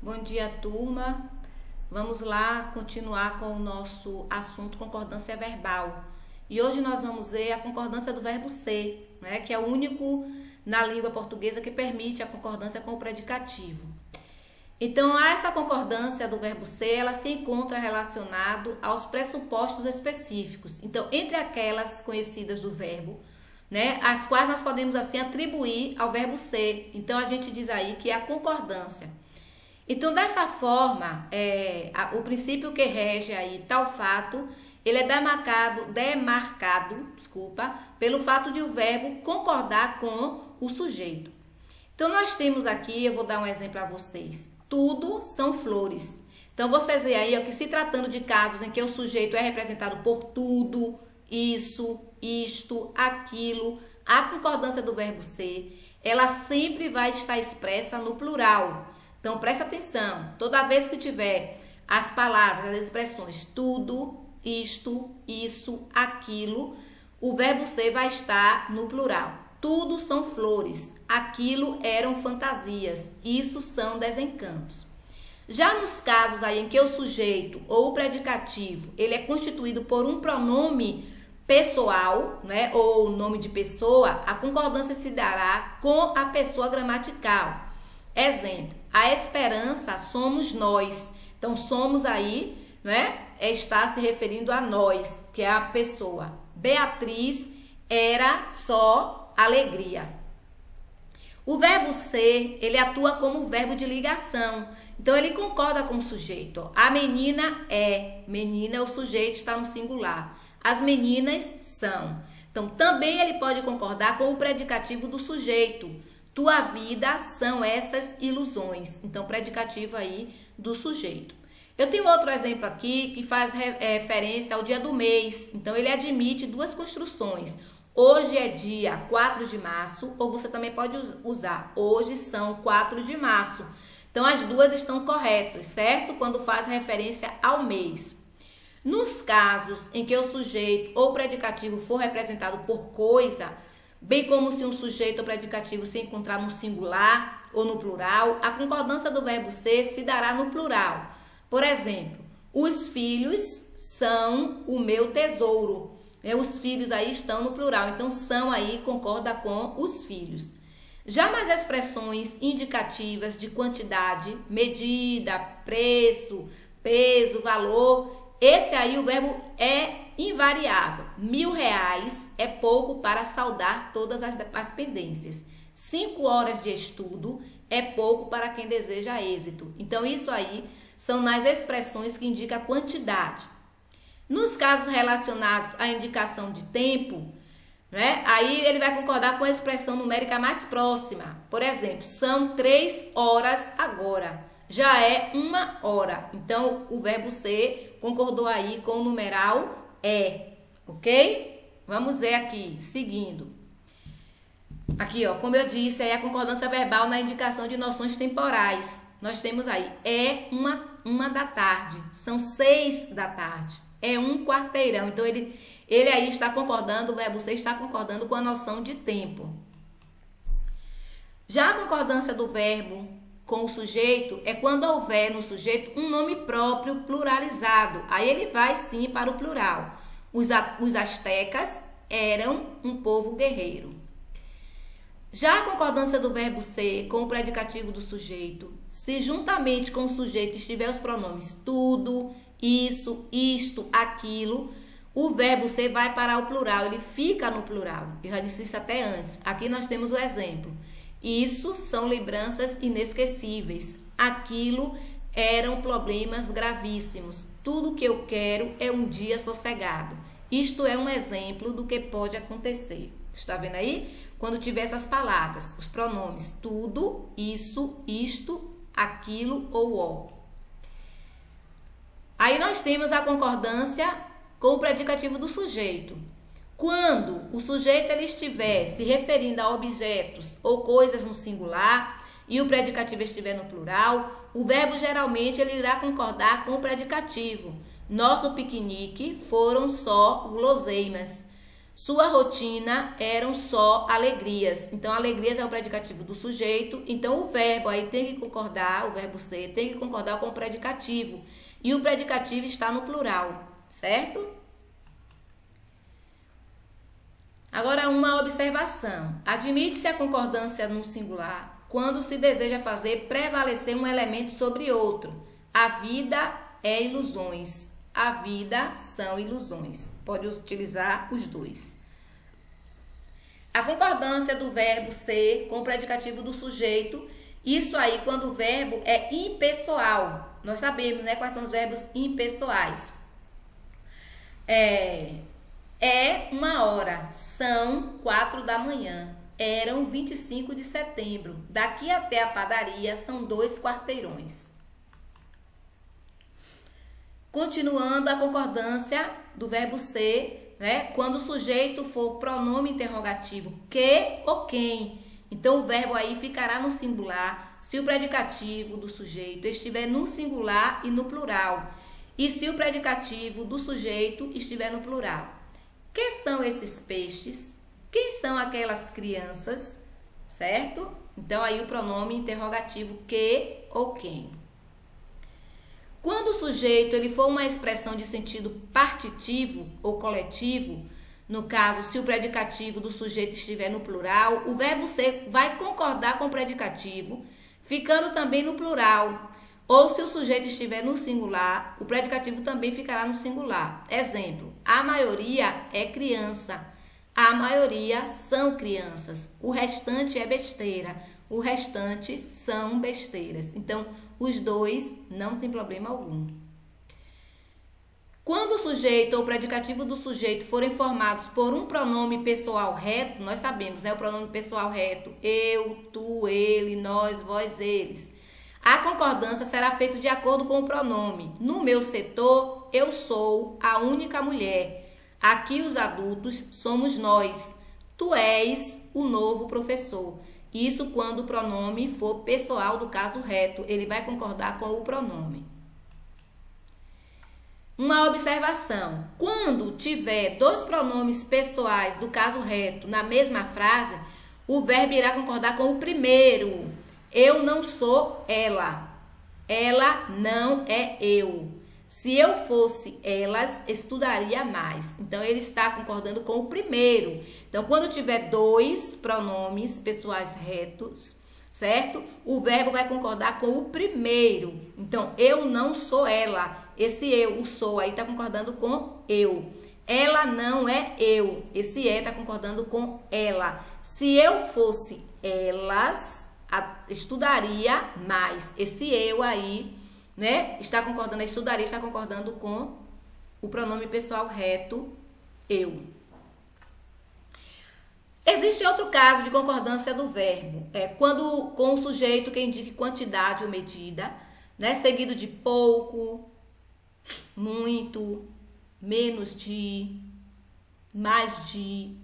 Bom dia, turma. Vamos lá continuar com o nosso assunto concordância verbal. E hoje nós vamos ver a concordância do verbo ser, né, que é o único na língua portuguesa que permite a concordância com o predicativo. Então, essa concordância do verbo ser, ela se encontra relacionado aos pressupostos específicos. Então, entre aquelas conhecidas do verbo, né, as quais nós podemos assim atribuir ao verbo ser. Então, a gente diz aí que é a concordância. Então, dessa forma, o princípio que rege aí tal fato, ele é demarcado, pelo fato de o verbo concordar com o sujeito. Então, nós temos aqui, eu vou dar um exemplo a vocês. Tudo são flores. Então, vocês veem aí, ó, que se tratando de casos em que o sujeito é representado por tudo, isso, isto, aquilo, a concordância do verbo ser, ela sempre vai estar expressa no plural. Então, preste atenção, toda vez que tiver as palavras, as expressões tudo, isto, isso, aquilo, o verbo ser vai estar no plural. Tudo são flores, aquilo eram fantasias, isso são desencantos. Já nos casos aí em que o sujeito ou o predicativo, ele é constituído por um pronome pessoal, né, ou nome de pessoa, a concordância se dará com a pessoa gramatical. Exemplo, a esperança somos nós. Então, somos aí, né, está se referindo a nós, que é a pessoa. Beatriz era só alegria. O verbo ser, ele atua como verbo de ligação. Então, ele concorda com o sujeito. A menina é o sujeito, está no singular. As meninas são. Então, também ele pode concordar com o predicativo do sujeito. Tua vida são essas ilusões. Então, predicativo aí do sujeito. Eu tenho outro exemplo aqui que faz referência ao dia do mês. Então, ele admite duas construções. Hoje é dia 4 de março, ou você também pode usar hoje são 4 de março. Então, as duas estão corretas, certo? Quando faz referência ao mês. Nos casos em que o sujeito ou predicativo for representado por coisa, bem como se um sujeito ou predicativo se encontrar no singular ou no plural, a concordância do verbo ser se dará no plural. Por exemplo, os filhos são o meu tesouro. Os filhos aí estão no plural, então são aí concorda com os filhos. Já nas expressões indicativas de quantidade, medida, preço, peso, valor, esse aí o verbo é invariável. R$1.000 é pouco para saldar todas as pendências. 5 horas de estudo é pouco para quem deseja êxito. Então, isso aí são nas expressões que indicam a quantidade. Nos casos relacionados à indicação de tempo, né, aí ele vai concordar com a expressão numérica mais próxima. Por exemplo, são 3 horas agora. Já é 1 hora. Então, o verbo ser concordou aí com o numeral é, ok? Vamos ver aqui, seguindo. Aqui, ó, como eu disse, aí a concordância verbal na indicação de noções temporais. Nós temos aí, é uma da tarde, são 6 da tarde, é 1 quarteirão. Então, ele aí está concordando, o verbo ser está concordando com a noção de tempo. Já a concordância do verbo com o sujeito é quando houver no sujeito um nome próprio pluralizado. Aí ele vai sim para o plural. Os astecas eram um povo guerreiro. Já a concordância do verbo ser com o predicativo do sujeito, se juntamente com o sujeito estiver os pronomes tudo, isso, isto, aquilo, o verbo ser vai para o plural, ele fica no plural. Eu já disse isso até antes. Aqui nós temos o exemplo. Isso são lembranças inesquecíveis. Aquilo eram problemas gravíssimos. Tudo que eu quero é um dia sossegado. Isto é um exemplo do que pode acontecer. Está vendo aí? Quando tiver essas palavras, os pronomes tudo, isso, isto, aquilo ou ó. Aí nós temos a concordância com o predicativo do sujeito. Quando o sujeito ele estiver se referindo a objetos ou coisas no singular e o predicativo estiver no plural, o verbo geralmente ele irá concordar com o predicativo. Nosso piquenique foram só guloseimas. Sua rotina eram só alegrias. Então, alegrias é o predicativo do sujeito. Então, o verbo aí tem que concordar, o verbo ser tem que concordar com o predicativo. E o predicativo está no plural, certo? Agora, uma observação. Admite-se a concordância no singular quando se deseja fazer prevalecer um elemento sobre outro. A vida é ilusões. A vida são ilusões. Pode utilizar os dois. A concordância do verbo ser com o predicativo do sujeito. Isso aí quando o verbo é impessoal. Nós sabemos, né, quais são os verbos impessoais. É 1h. São 4 da manhã. Eram 25 de setembro. Daqui até a padaria são 2 quarteirões. Continuando a concordância do verbo ser, né? Quando o sujeito for pronome interrogativo que ou quem. Então, o verbo aí ficará no singular se o predicativo do sujeito estiver no singular e no plural. E se o predicativo do sujeito estiver no plural. Quem são esses peixes? Quem são aquelas crianças? Certo? Então, aí o pronome interrogativo que ou quem. Quando o sujeito ele for uma expressão de sentido partitivo ou coletivo, no caso, se o predicativo do sujeito estiver no plural, o verbo ser vai concordar com o predicativo, ficando também no plural. Ou se o sujeito estiver no singular, o predicativo também ficará no singular. Exemplo, a maioria é criança, a maioria são crianças, o restante é besteira, o restante são besteiras. Então, os dois não tem problema algum. Quando o sujeito ou o predicativo do sujeito forem formados por um pronome pessoal reto, nós sabemos, né? O pronome pessoal reto, eu, tu, ele, nós, vós, eles. A concordância será feita de acordo com o pronome. No meu setor, eu sou a única mulher. Aqui os adultos somos nós. Tu és o novo professor. Isso quando o pronome for pessoal do caso reto, ele vai concordar com o pronome. Uma observação: quando tiver dois pronomes pessoais do caso reto na mesma frase, o verbo irá concordar com o primeiro. Eu não sou ela. Ela não é eu. Se eu fosse elas, estudaria mais. Então, ele está concordando com o primeiro. Então, quando tiver dois pronomes pessoais retos, certo? O verbo vai concordar com o primeiro. Então, eu não sou ela. Esse eu, o sou, aí está concordando com eu. Ela não é eu. Esse está concordando com ela. Se eu fosse elas, estudaria mais. Esse eu aí, né? Está concordando, estudaria, está concordando com o pronome pessoal reto, eu. Existe outro caso de concordância do verbo. Quando com o sujeito que indique quantidade ou medida, né? Seguido de pouco, muito, menos de, mais de,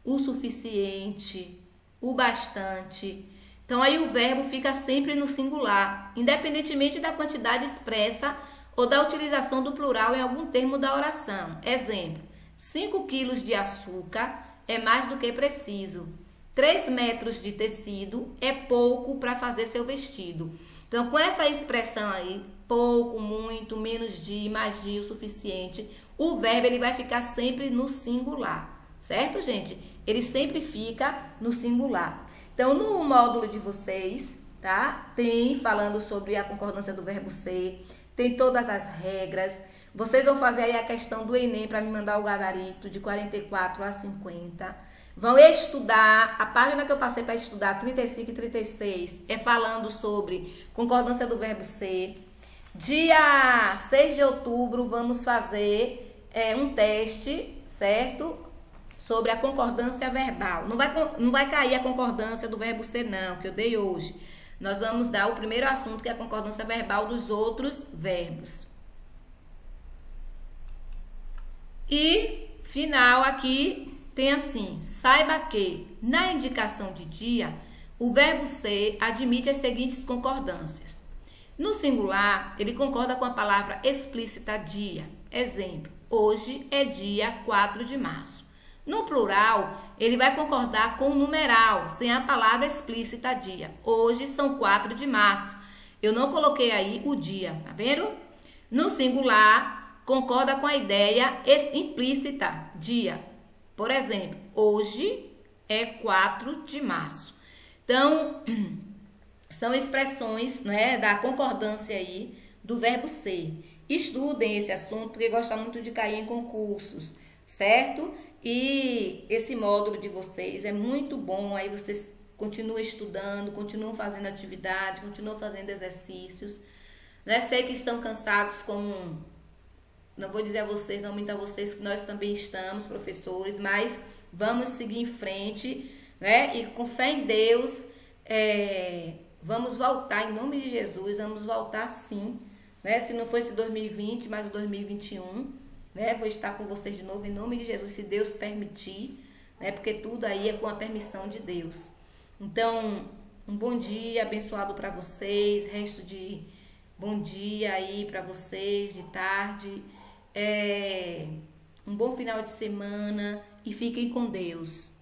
o suficiente, o bastante. Então, aí o verbo fica sempre no singular, independentemente da quantidade expressa ou da utilização do plural em algum termo da oração. Exemplo, 5 quilos de açúcar é mais do que preciso. 3 metros de tecido é pouco para fazer seu vestido. Então, com essa expressão aí, pouco, muito, menos de, mais de, o suficiente, o verbo ele vai ficar sempre no singular, certo, gente? Ele sempre fica no singular. Então, no módulo de vocês, tá? Tem falando sobre a concordância do verbo ser, tem todas as regras. Vocês vão fazer aí a questão do Enem para me mandar o gabarito de 44 a 50. Vão estudar, a página que eu passei para estudar, 35 e 36, é falando sobre concordância do verbo ser. Dia 6 de outubro, vamos fazer um teste, certo? Sobre a concordância verbal. Não vai cair a concordância do verbo ser, não, que eu dei hoje. Nós vamos dar o primeiro assunto, que é a concordância verbal dos outros verbos. E, final aqui, tem assim, saiba que, na indicação de dia, o verbo ser admite as seguintes concordâncias. No singular, ele concorda com a palavra explícita dia. Exemplo, hoje é dia 4 de março. No plural, ele vai concordar com o numeral, sem a palavra explícita dia. Hoje são 4 de março. Eu não coloquei aí o dia, tá vendo? No singular, concorda com a ideia implícita, dia. Por exemplo, hoje é 4 de março. Então, são expressões, né, da concordância aí do verbo ser. Estudem esse assunto, porque gosta muito de cair em concursos, certo? E esse módulo de vocês é muito bom, aí vocês continuam estudando, continuam fazendo atividade, continuam fazendo exercícios, né? Sei que estão cansados, como, não vou dizer a vocês, não minto a vocês, que nós também estamos, professores, mas vamos seguir em frente, né? E com fé em Deus, vamos voltar, em nome de Jesus, vamos voltar sim, né? Se não fosse 2020, mas 2021, né? Vou estar com vocês de novo, em nome de Jesus, se Deus permitir, né? Porque tudo aí é com a permissão de Deus. Então, um bom dia abençoado para vocês, resto de bom dia aí para vocês, de tarde, um bom final de semana e fiquem com Deus.